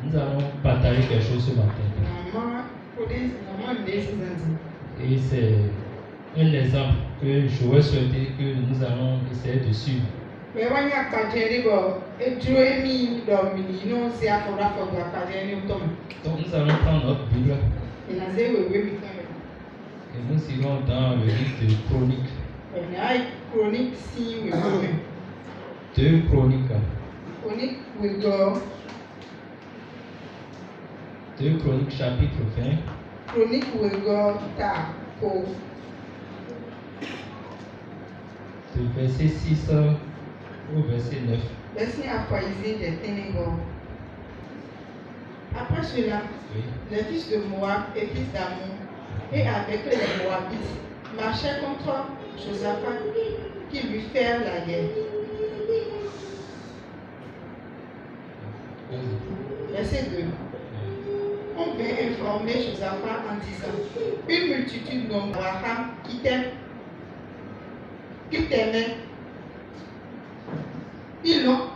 Nous allons partager quelque chose ce matin. Et c'est un exemple que j'aurais souhaité que nous allons essayer de suivre. Donc nous allons prendre notre Bible et nous irons dans le livre de Chroniques. 2 Chroniques. 2 Chroniques chapitre 20. De verset 6 au verset 9. Après cela, les fils de Moab et fils d'Ammon, et avec les Moabites, marchaient contre Josaphat qui lui firent la guerre. Verset 2. On vint informer Josaphat en disant: une multitude d'Abraham qui t'aimait, ils l'ont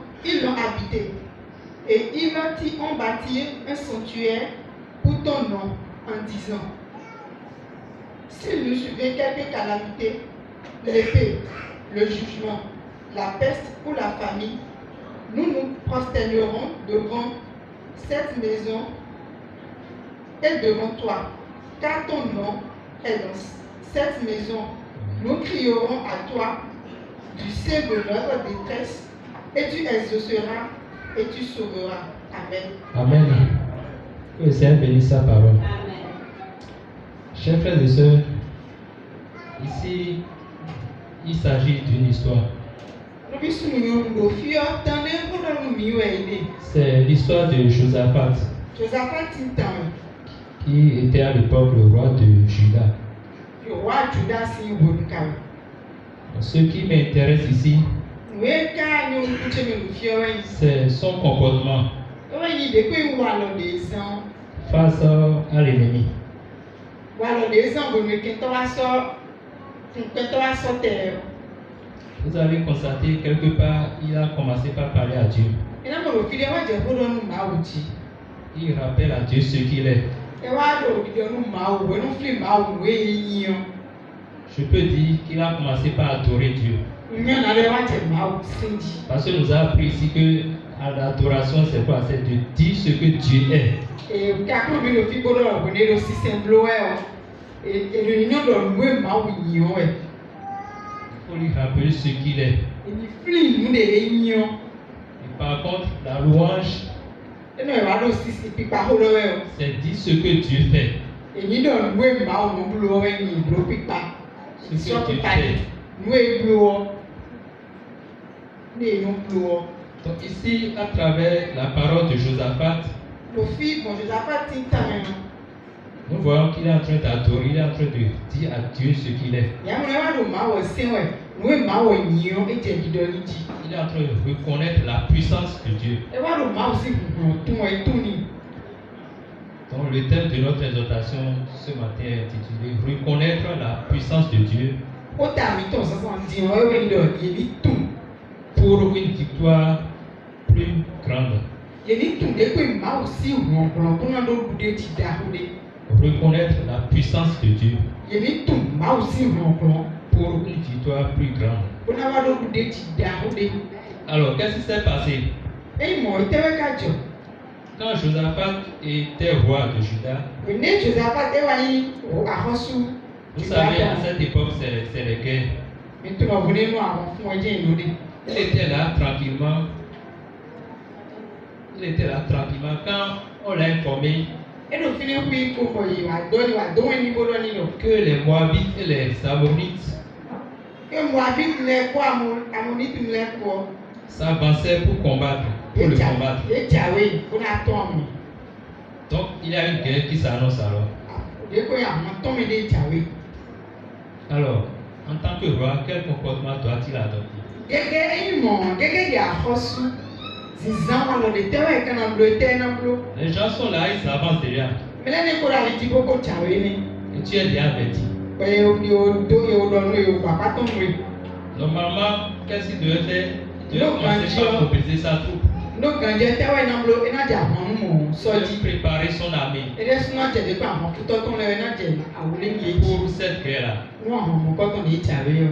habité. Et ils ont bâti un sanctuaire pour ton nom en disant: s'il nous survient quelque calamité, l'épée, le jugement, la peste ou la famine, nous nous prosternerons devant cette maison et devant toi, car ton nom est dans cette maison. Nous crierons à toi du sein de notre détresse, et tu exauceras et tu sauveras. Amen. Amen. Que le Seigneur bénisse sa parole. Amen. Chers frères et sœurs, ici, il s'agit d'une histoire. C'est l'histoire de Josaphat, qui était à l'époque le roi de Juda. Ce qui m'intéresse ici, c'est son comportement face à l'ennemi. Vous avez constaté quelque part, il a commencé par parler à Dieu. Il rappelle à Dieu ce qu'il est. Je peux dire qu'il a commencé par adorer Dieu. Parce que nous avons appris ici que l'adoration, c'est quoi? C'est de dire ce que Dieu est. Il faut lui rappeler ce qu'il est. Et par contre, la louange, c'est dire ce que Dieu fait. Ce que Dieu fait. Donc ici, à travers la parole de Josaphat, nous voyons qu'il est en train d'adorer, il est en train de dire à Dieu ce qu'il est. Il est en train de reconnaître la puissance de Dieu. Donc le thème de notre exhortation ce matin est intitulé Reconnaître la puissance de Dieu pour une victoire plus grande. Reconnaître la puissance de Dieu pour une victoire plus grande. Alors, qu'est-ce qui s'est passé? Quand Josaphat était roi de Juda, vous savez, à cette époque, c'est les guerres. Il était là tranquillement. Quand on l'a informé que les Moabites et les Ammonites s'avançaient pour combattre, pour le combattre. Donc il y a une guerre qui s'annonce alors. Alors, en tant que roi, quel comportement doit-il adopter? Les gens sont là, ils s'avancent déjà. Et tu es déjà averti. Normalement, qu'est-ce qu'il devait faire? Il devait commencer par mobiliser sa troupe. no ganje te we na blo ina ja mo so de di préparer son armée e de suna je de pa mo futo ton le na je awule mi pour cette guerre-là. no mo ko ton ni chawe yo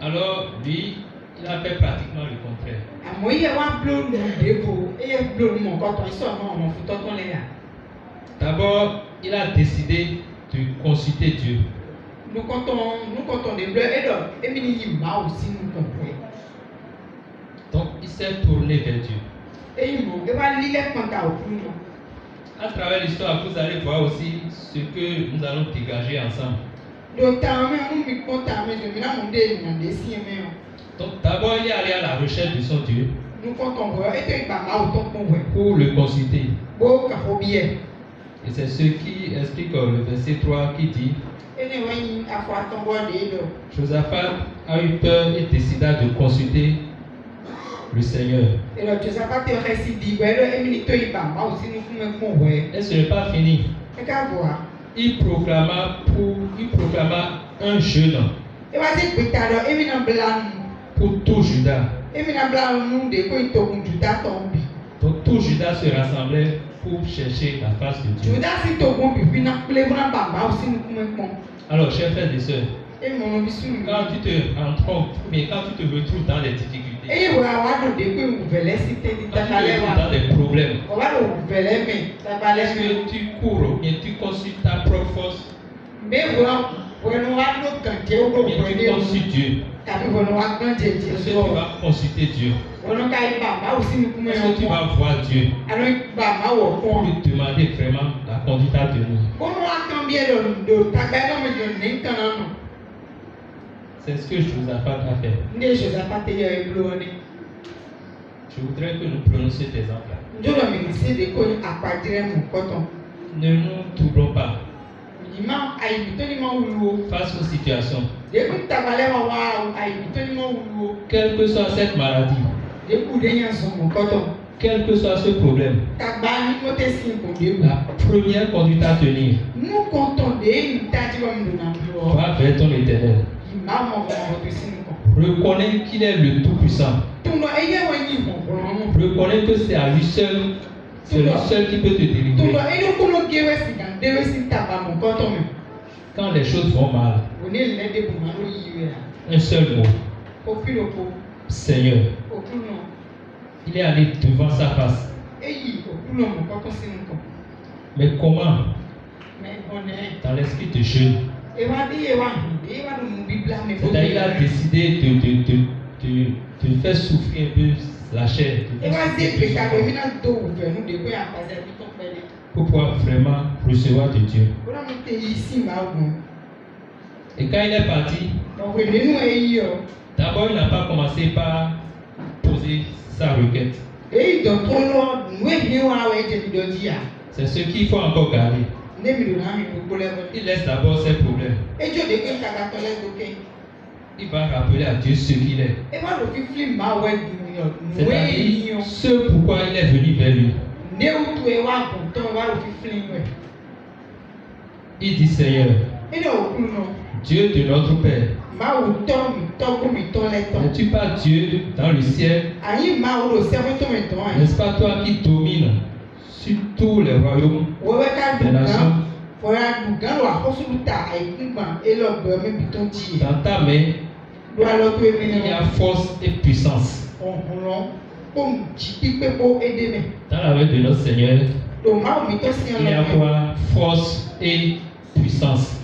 Alors, lui, il a fait pratiquement le contraire. amo ye wa blo no de ko e blo mo ko ton so mo futo ton le ya. D'abord, il a décidé de consulter Dieu. Nous comptons des bleus et d'autres. Et puis il m'a aussi nous compris. Donc, il s'est tourné vers Dieu. Et il m'a dit les comptes au plus. À travers l'histoire, vous allez voir aussi ce que nous allons dégager ensemble. Donc, d'abord, il est allé à la recherche de son Dieu nous comptons voir et pour le consulter. pour Et c'est ce qui explique le verset 3 qui dit Josaphat a eu peur et décida de consulter le Seigneur. Et ce n'est pas fini. Il proclama un jeûne pour tout Juda. Donc tout Juda se rassemblait pour chercher la face de Dieu. Alors, chers frères et sœurs, quand tu te rencontres, mais quand tu te retrouves dans les difficultés, quand tu te retrouves dans des problèmes, est-ce que tu cours ou bien tu consultes ta propre force? Bien, tu consultes Dieu. Est-ce que tu vas consulter Dieu? Est-ce que tu vas voir Dieu pour lui demander vraiment la conduite à tenir? C'est ce que Josaphat a fait. Je voudrais que nous prenions cet exemple-là. Ne nous troublons pas face aux situations. Quelle que soit cette maladie, quel que soit ce problème, la première conduite à tenir va vers ton Éternel. Reconnais qu'il est le Tout-Puissant. Reconnais que c'est à lui seul, c'est lui seul qui peut te délivrer. Quand les choses vont mal, un seul mot, Seigneur. Il est allé devant sa face. Mais comment? Dans l'esprit de jeûne. C'est-à-dire qu'il a décidé de faire souffrir un peu la chair. Pour pouvoir vraiment recevoir de Dieu. Et quand il est parti, d'abord il n'a pas commencé par poser sa requête. C'est ce qu'il faut encore garder. Il laisse d'abord ses problèmes. Il va rappeler à Dieu ce qu'il est. C'est-à-dire ce pourquoi il est venu vers lui. Il dit Seigneur, Dieu de notre Père, n'es-tu pas Dieu dans le ciel? N'est-ce pas toi qui domines sur tous les royaumes des nations? Dans ta main, il y a force et puissance. Dans la main de notre Seigneur, il y a quoi? Force et puissance.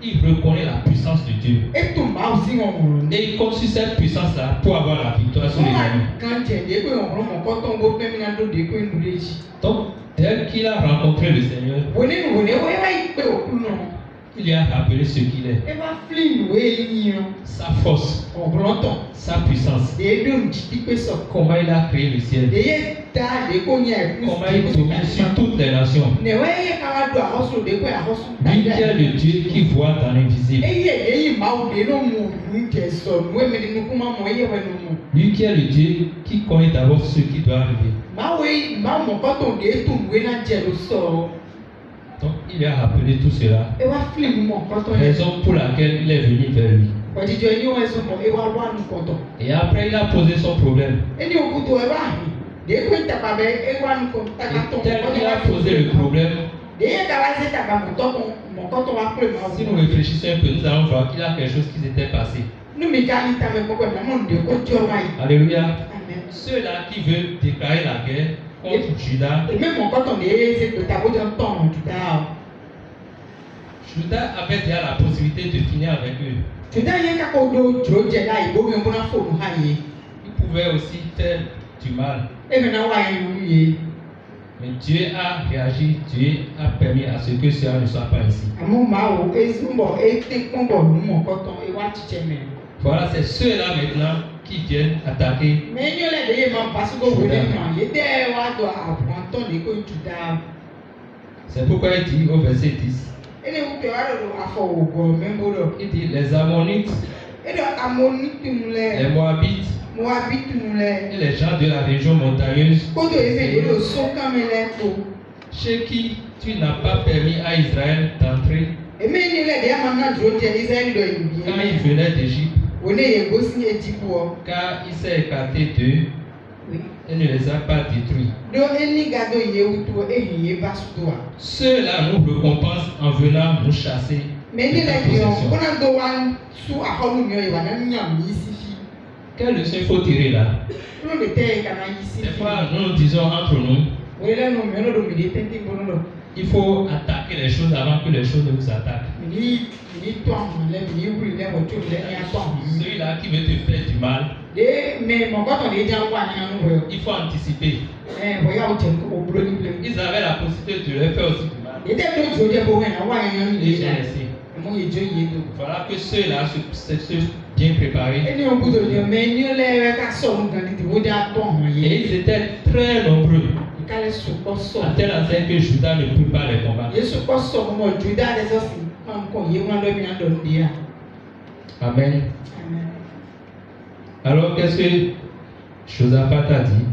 Il reconnaît la puissance de Dieu. Et il compte sur cette puissance-là pour avoir la victoire sur les ennemis. Donc, dès qu'il a rencontré le Seigneur, il lui a rappelé ce qu'il est. Sa force, sa puissance. Comment il a créé le ciel. Comment il domine sur toutes les nations. Lui qui est le Dieu qui voit dans l'invisible. Lui qui est le Dieu qui connaît d'abord ce qui doit arriver. Donc il a rappelé tout cela. Raison pour laquelle il est venu vers lui. Et après, il a posé son problème. Et tel qu'il a posé le problème, si nous réfléchissons un peu, nous allons voir qu'il y a quelque chose qui s'était passé. Alléluia. Amen. Ceux-là qui veulent déclarer la guerre contre Judas, Judas avait déjà la possibilité de finir avec eux. Il pouvait aussi faire du mal. Mais Dieu a réagi, Dieu a permis à ce que cela ne soit pas ici. Voilà, c'est ceux-là maintenant qui viennent attaquer. C'est pourquoi il dit au verset 10. Il dit les Ammonites, les Moabites et les gens de la région montagneuse, chez qui tu n'as pas permis à Israël d'entrer quand il venait d'Égypte, car il s'est écarté d'eux et ne les a pas détruits. Ceux-là nous récompensent en venant nous chasser de ta possession. Quelle leçon il faut tirer là? Des fois, nous disons entre nous, il faut attaquer les choses avant que les choses ne vous attaquent. Celui-là qui veut te faire du mal, il faut anticiper. Ils avaient la possibilité de leur faire aussi du mal. Et j'ai laissé. Voilà que ceux-là, ceux bien préparés, et ils étaient très nombreux, à tel enseigne que Judas ne peut pas les combattre. Amen. Alors qu'est-ce que Josaphat a dit?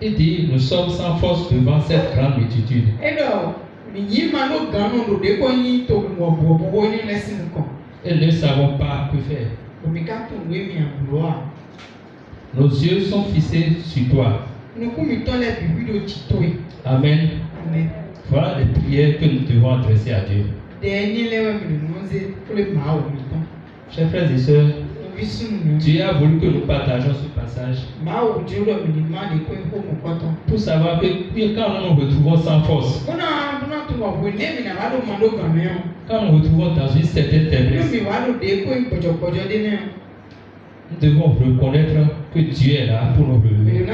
Il dit, nous sommes sans force devant cette grande multitude. Et ne savons pas que faire. Nos yeux sont fixés sur toi. Amen. Voilà les prières que nous devons adresser à Dieu. Chers frères et sœurs, Dieu a voulu que nous partageons ce passage pour savoir que quand nous nous retrouvons sans force, quand nous nous retrouvons dans une certaine faiblesse, nous devons reconnaître que Dieu est là pour nous relever.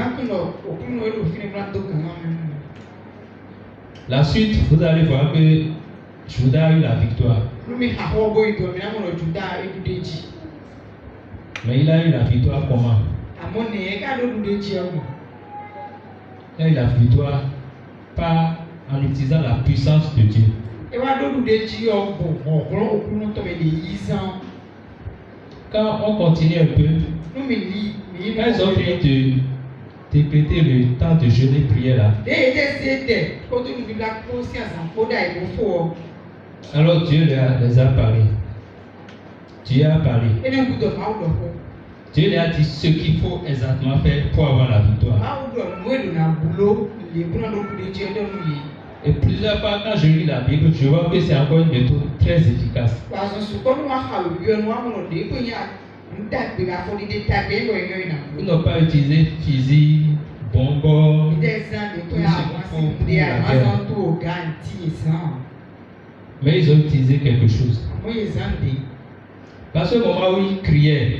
La suite, vous allez voir que Judas a eu la victoire. Mais il a eu la victoire comment? Il a eu la victoire pas en utilisant la puissance de Dieu. Quand on continue un peu, quand ils ont fini de décréter le temps de jeûne et prière là, alors Dieu les a parlé. Dieu a parlé. Dieu lui a dit ce qu'il faut exactement faire pour avoir la victoire. Et plusieurs fois, quand je lis la Bible, je vois que c'est encore une méthode très efficace. Ils n'ont pas utilisé fusil, bonbons, tout ce qu'il faut pour la guerre. Mais ils ont utilisé quelque chose. Parce qu'au moment où ils criaient,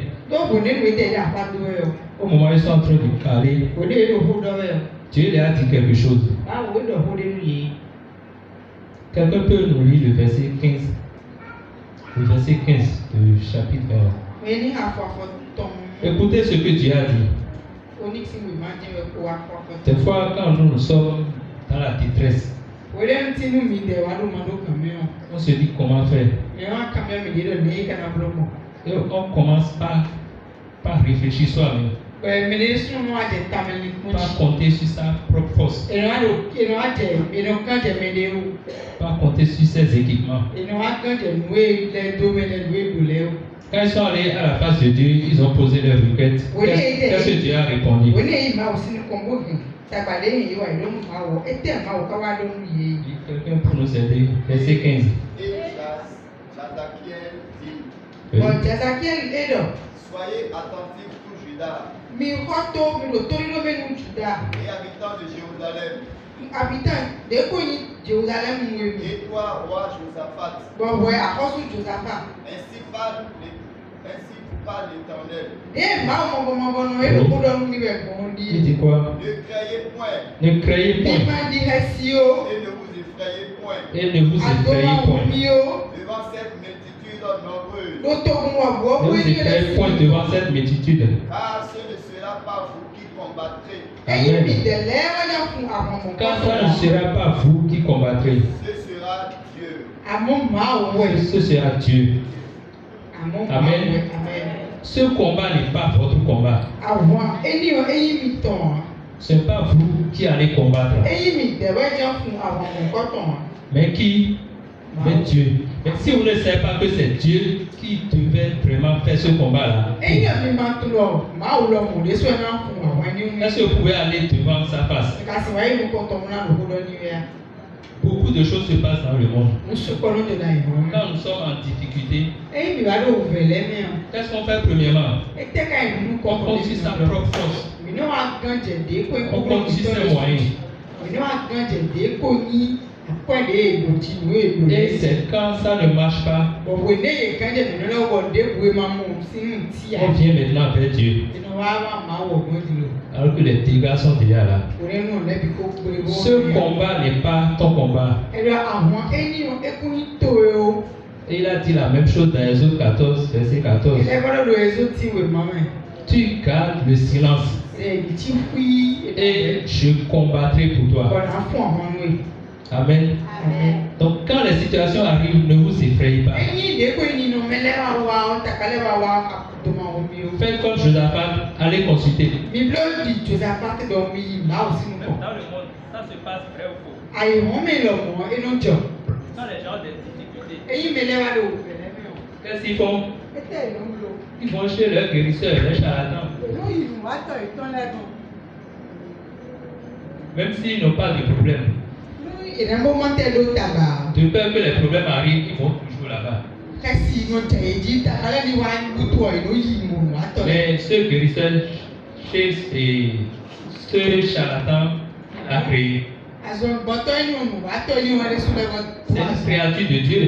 au moment où ils sont en train de caler, Dieu leur a dit quelque chose. Quelqu'un peut nous lire le verset 15. Le verset 15 du chapitre 1. Écoutez ce que Dieu a dit. Des fois, quand nous sommes dans la détresse, on se dit comment faire. Et on commence par réfléchir soi-même. Pas compter sur sa propre force. Pas compter sur ses équipements. Quand ils sont allés à la face de Dieu, ils ont posé leur requête. Qu'est-ce que Dieu a répondu? Quelqu'un pour nous aider. Verset 15. Soyez attentifs tout Juda et habitants de Jérusalem. Et toi, roi Josaphat, ainsi parle l'Éternel. Il dit quoi? Ne craiez point. Ne craiez point. Et ne vous effrayez point. Et ne vous effrayez point. Devant cette multitude nombreuse. Ne vous effrayez point devant cette multitude. Car ce ne sera pas vous qui combattrez. Amen. Car ça ne sera pas vous qui combattrez. Ce sera Dieu. Ce sera Dieu. Amen. Ce combat n'est pas votre combat. Ce n'est pas vous qui allez combattre. Mais qui? Mais Dieu. Mais si vous ne savez pas que c'est Dieu qui devait vraiment faire ce combat-là, est-ce que vous pouvez aller devant sa face? Beaucoup de choses se passent dans le monde. Quand nous sommes en difficulté, qu'est-ce qu'on fait premièrement? On compte sur sa propre force. On compte sur ses moyens. Et c'est quand ça ne marche pas, on vient maintenant vers Dieu. Alors que les dégâts sont déjà là. Ce combat n'est pas ton combat. Et il a dit la même chose dans Exode 14, verset 14. Tu gardes le silence. Et je combattrai pour toi. Amen. Donc quand les situations arrivent, ne vous effrayez pas. Faites comme Josaphat, allez consulter. Dans le monde, ça se passe vrai ou faux? Quand les gens ont des difficultés, qu'est-ce qu'ils font? Ils vont chez leurs guérisseurs, les charlatans. Même s'ils n'ont pas de problème. De peur que les problèmes arrivent, ils vont toujours là-bas. Mais ce guérisseur, chez ce charlatan, a créé. C'est une créature de Dieu.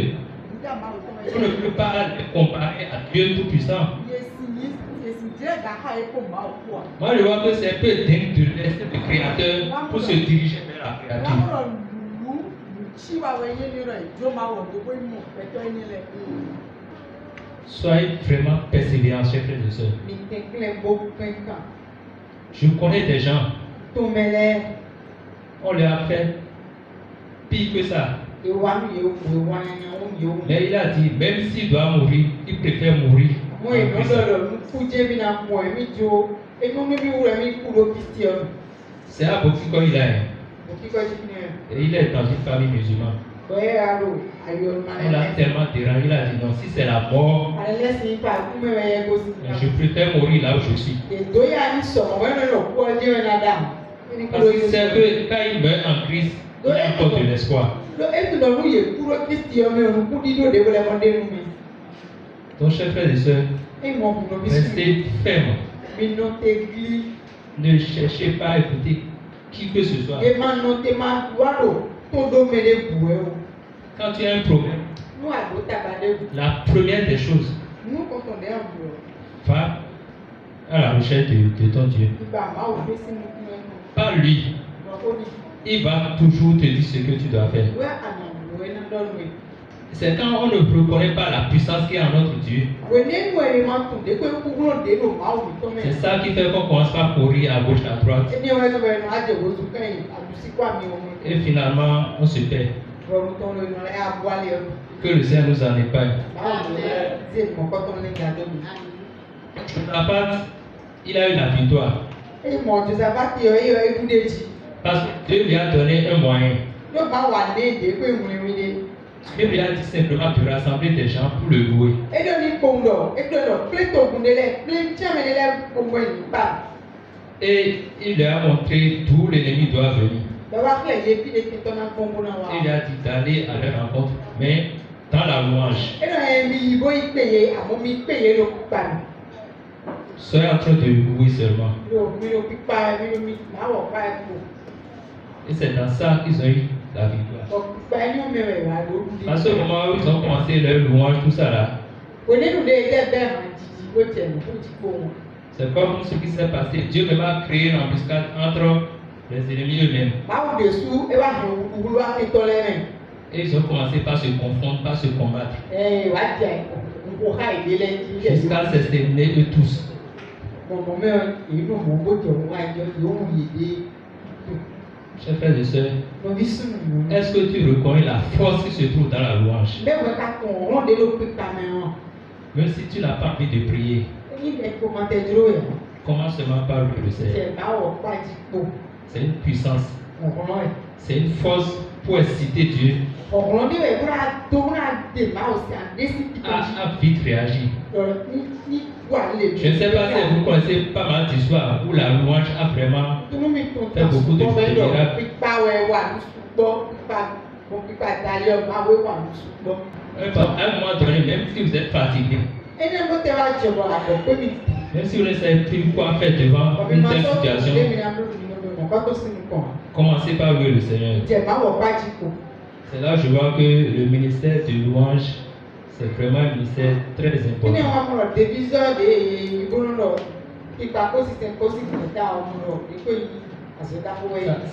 On ne peut pas les comparer à Dieu Tout-Puissant. Moi, je vois que c'est un peu dingue de laisser le Créateur pour se diriger vers la créature. Soyez vraiment persévérants, chers frères et sœurs. Je connais des gens, on leur a fait pire que ça. Mais il a dit, même s'il doit mourir, il préfère mourir. C'est à Bokiko il est. Et il est dans une famille musulmane. On l'a tellement dérangé, il a dit non, si c'est la mort, je préfère mourir là où je suis. Parce qu'il sait que quand il meurt en Christ, il y a encore de l'espoir. Donc, chers frères et sœurs, restez fermes. Ne cherchez pas à écouter qui que ce soit. Quand tu as un problème, la première des choses, va à la recherche de ton Dieu. Pas lui. Il va toujours te dire ce que tu dois faire. C'est quand on ne reconnaît pas la puissance qu'il y a en notre Dieu. C'est ça qui fait qu'on commence par courir à gauche, à droite. Et finalement, on se perd. Que le Seigneur nous en épargne. Josaphat il a eu la victoire. Parce que Dieu lui a donné un moyen. Dieu lui a dit simplement de rassembler des gens pour le louer. Et il leur a montré d'où l'ennemi doit venir. Il lui a dit d'aller à leur rencontre, mais dans la louange. Soyez en train de louer seulement. Et c'est dans ça qu'ils ont eu la victoire. À ce moment où ils ont commencé leur louange, tout ça là, c'est comme ce qui s'est passé. Dieu même a créé une embuscade entre les ennemis eux-mêmes. Et ils ont commencé par se confondre, par se combattre. Jusqu'à s'exterminer eux tous. Chers frères et sœurs, est-ce que tu reconnais la force qui se trouve dans la louange? Même si tu n'as pas envie de prier, commence seulement par le Seigneur. C'est une puissance. C'est une force pour exciter Dieu à vite réagir. Je ne sais pas si vous connaissez pas mal d'histoires où la louange a vraiment fait beaucoup de miracles. À un moment donné, même si vous êtes fatigué, même si vous ne savez plus quoi faire devant une telle situation, commencez par louer le Seigneur. C'est là que je vois que le ministère de louange, c'est vraiment un ministère très important.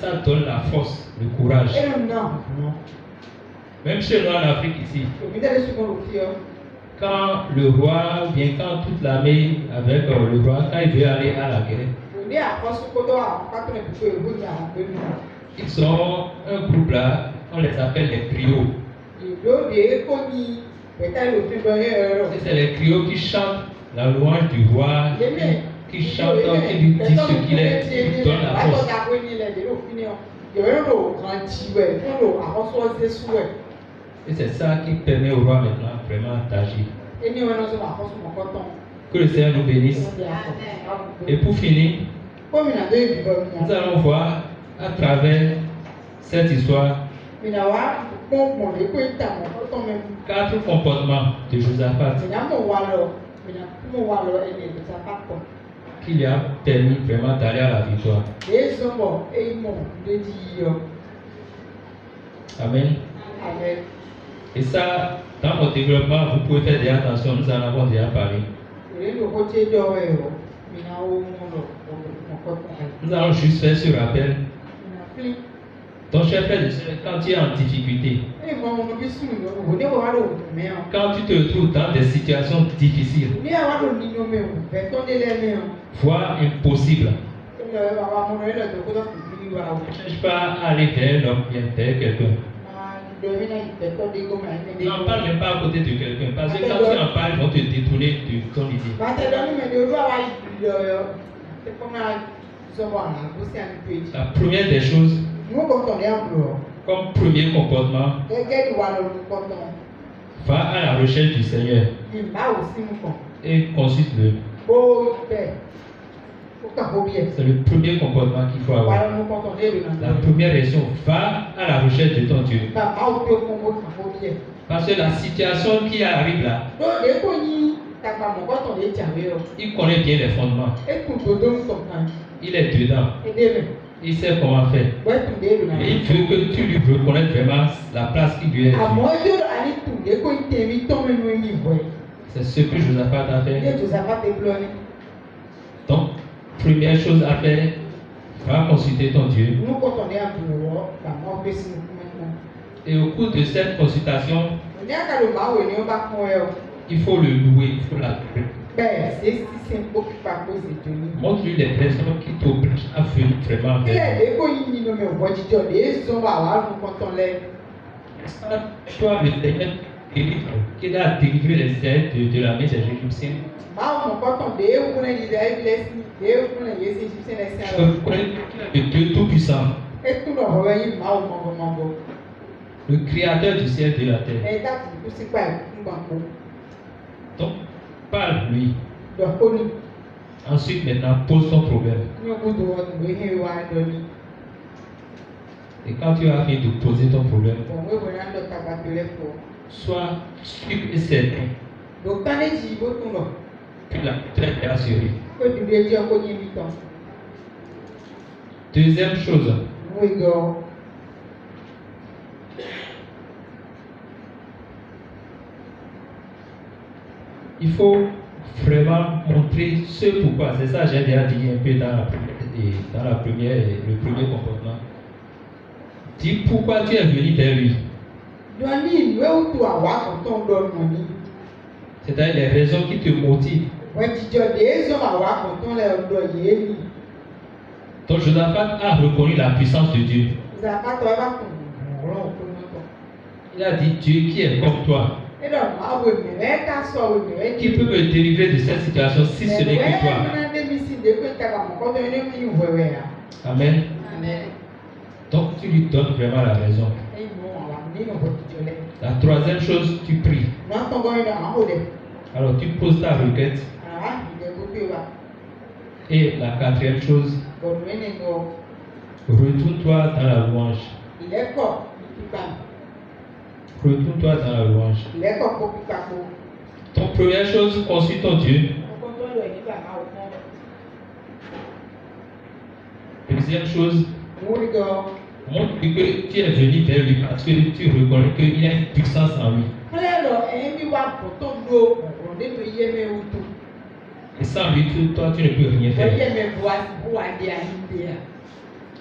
Ça donne la force, le courage. Même chez nous en Afrique ici, quand le roi, ou bien quand toute l'armée avec le roi, quand il veut aller à la guerre, ils ont un groupe là, on les appelle les griots. Et c'est les griots qui chantent la louange du roi, qui chantent, qui lui disent ce qu'il est, qui lui donnent la force. Et c'est ça qui permet au roi maintenant vraiment d'agir. Que le Seigneur nous bénisse. Et pour finir, nous allons voir à travers cette histoire 4 comportements de Josaphat qui lui a permis vraiment d'aller à la victoire. Amen. Et ça, dans mon développement, vous pouvez faire déjà attention, nous en avons déjà parlé. Nous allons juste faire ce rappel. Donc, chers frères et sœurs, quand tu es en difficulté, quand tu te retrouves dans des situations difficiles, voire impossibles, ne cherche pas à aller vers l'homme, bien vers quelqu'un. N'en parle même pas à côté de quelqu'un, parce que quand tu en parles, ils vont te détourner de ton idée. La première des choses, comme premier comportement, va à la recherche du Seigneur et consulte-le. C'est le premier comportement qu'il faut avoir. La première raison, va à la recherche de ton Dieu. Parce que la situation qui arrive là, il connaît bien les fondements. Il est dedans. Il sait comment faire. Et il veut que tu lui reconnaisses vraiment la place qu'il lui est. C'est ce que Josaphat a fait. Donc, première chose à faire, va consulter ton Dieu. Et au cours de cette consultation, il faut le louer, il faut l'adorer. Montre-lui les raisons qui t'obligent à venir vraiment vers lui. Toi, le Seigneur qui a délivré les Israélites de la main des Égyptiens. Je connais le Dieu Tout-Puissant, le Créateur du ciel et de la terre. Donc, parle lui. Ensuite, maintenant, pose ton problème. Et quand tu as fini de poser ton problème, sois sûr et certain que la traite est assurée. Deuxième chose, il faut vraiment montrer ce pourquoi. C'est ça, j'ai déjà dit un peu dans le premier comportement. Dis pourquoi tu es venu vers lui. C'est-à-dire les raisons qui te motivent. Donc Josaphat a reconnu la puissance de Dieu. Il a dit Dieu qui est comme toi, qui peut me délivrer de cette situation si ce n'est que toi. Amen. Donc tu lui donnes vraiment la raison. La troisième chose, tu pries. Alors tu poses ta requête. Et la quatrième chose, retourne-toi dans la louange. Retourne-toi dans la louange. Donc première chose, consulte ton Dieu. Deuxième chose, montre que tu es venu vers lui parce que tu reconnais qu'il y a une puissance en lui. Et sans lui, toi, tu ne peux rien faire.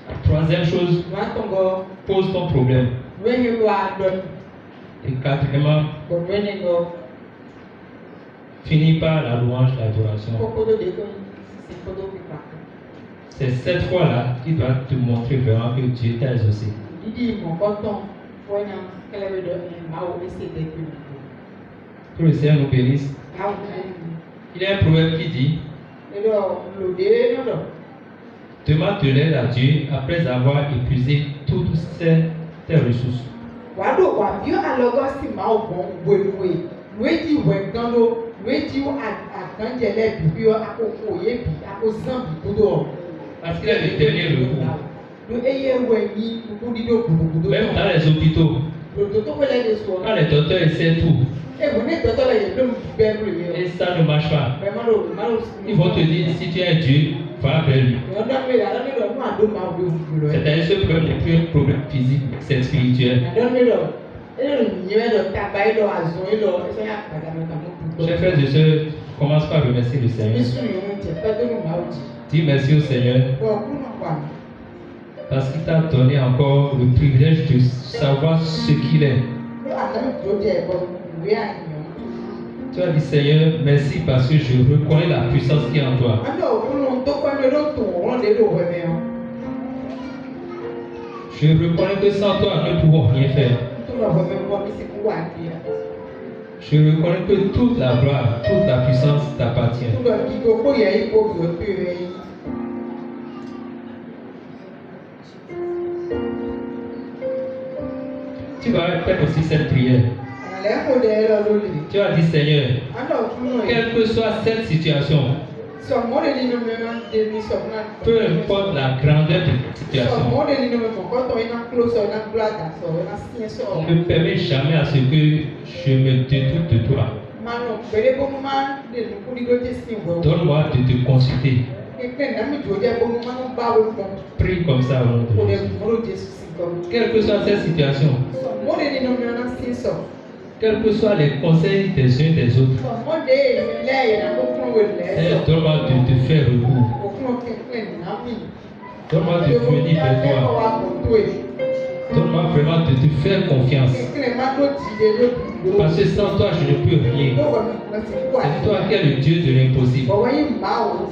La troisième chose, pose ton problème. Et quatrièmement, finis par la louange, l'adoration. C'est cette fois-là qui doit te montrer vraiment que Dieu t'a exaucé. Que le Seigneur nous bénisse. Il y a un proverbe qui dit demande de l'aide à Dieu après avoir épuisé toutes tes ressources. Parce qu'il est le dernier recours. Même dans les hôpitaux, quand les docteurs essaient tout, et ça ne marche pas, ils vont te dire si tu es un Dieu, va vers lui. C'est-à-dire ce problème n'est plus un problème physique, c'est spirituel. Chers frères et sœurs, commence par remercier le Seigneur. Dis merci au Seigneur parce qu'il t'a donné encore le privilège de savoir ce qu'il est. Tu as dit Seigneur, merci parce que je reconnais la puissance qui est en toi. Je reconnais que sans toi, nous ne pouvons rien faire. Je reconnais que toute la gloire, toute la puissance t'appartient. Tu vas faire aussi cette prière. Tu as dit Seigneur, quelle que soit cette situation, peu importe la grandeur de cette situation, ne permets jamais à ce que je me détourne de toi. Donne-moi de te consulter. Prie comme ça au nom de Jésus. Quelle que soit cette situation, quels que soient les conseils des uns des autres, donne-moi de te faire recours. Donne-moi de venir vers toi. Donne-moi vraiment de te faire confiance. Parce que sans toi, je ne peux rien. C'est toi qui es le Dieu de l'impossible.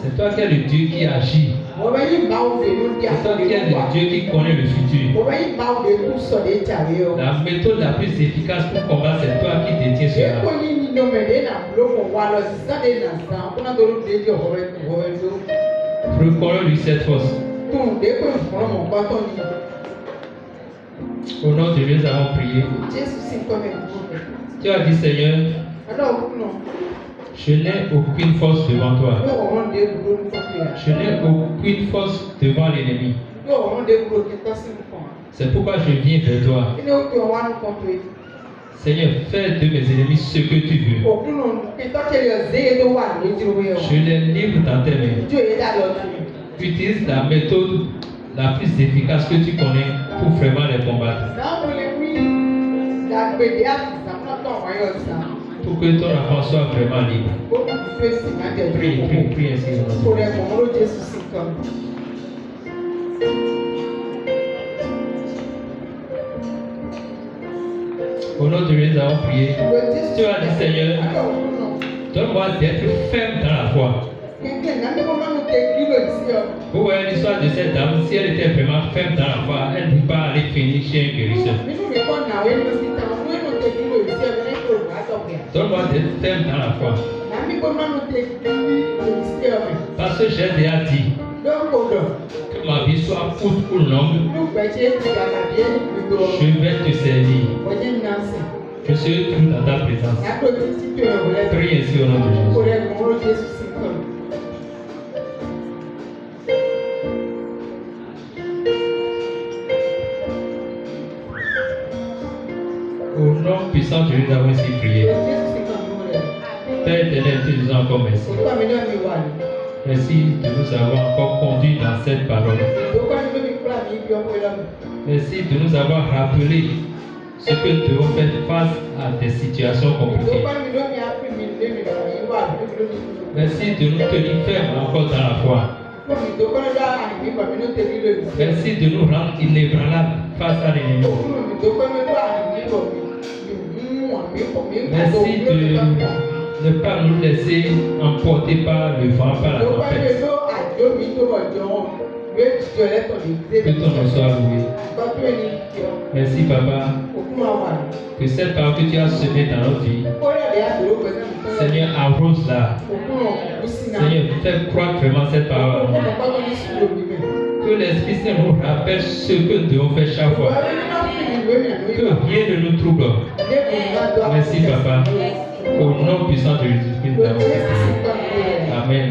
C'est toi qui es le Dieu qui agit. C'est toi qui es le Dieu qui connaît le futur. La méthode la plus efficace pour combattre, c'est toi qui détiens cela. Reconnais-lui cette force. Au nom de Dieu, nous avons prié. Tu as dit, Seigneur, je n'ai aucune force devant toi. Je n'ai aucune force devant l'ennemi. C'est pourquoi je viens vers toi. Seigneur, fais de mes ennemis ce que tu veux. Je les livre dans tes mains. Utilise la méthode la plus efficace que tu connais pour vraiment les combattre. Pour que ton enfant soit vraiment libre. Prie ainsi. Au nom de Dieu, nous avons prié. Tu as dit, Seigneur, donne-moi d'être ferme dans la foi. Vous voyez l'histoire de cette dame, si elle était vraiment ferme dans la foi, elle ne peut pas aller finir chez un guérisseur. Donne-moi d'être ferme dans la foi. Parce que j'ai déjà dit que ma vie soit courte ou longue, je vais te servir. Je serai tout dans ta présence. Prie ainsi au nom de Jésus. Au nom puissant de Dieu, nous avons ainsi prié. Père éternel, te disons encore merci. Merci de nous avoir encore conduits dans cette parole. Merci de nous avoir rappelé ce que nous devons faire face à des situations compliquées. Merci de nous tenir fermes encore dans la foi. Merci de nous rendre inébranlables face à l'ennemi. Merci de ne pas nous laisser emporter par le vent, par la tempête. Que ton nom soit loué. Merci, Papa. Que cette parole que tu as semée dans notre vie, Seigneur, arrose-la. Seigneur, fais croire vraiment cette parole. Que l'Esprit Saint nous rappelle ce que nous devons faire chaque fois. Que rien ne nous trouble. Merci, Papa. Au nom puissant de Jésus-Christ. Amen.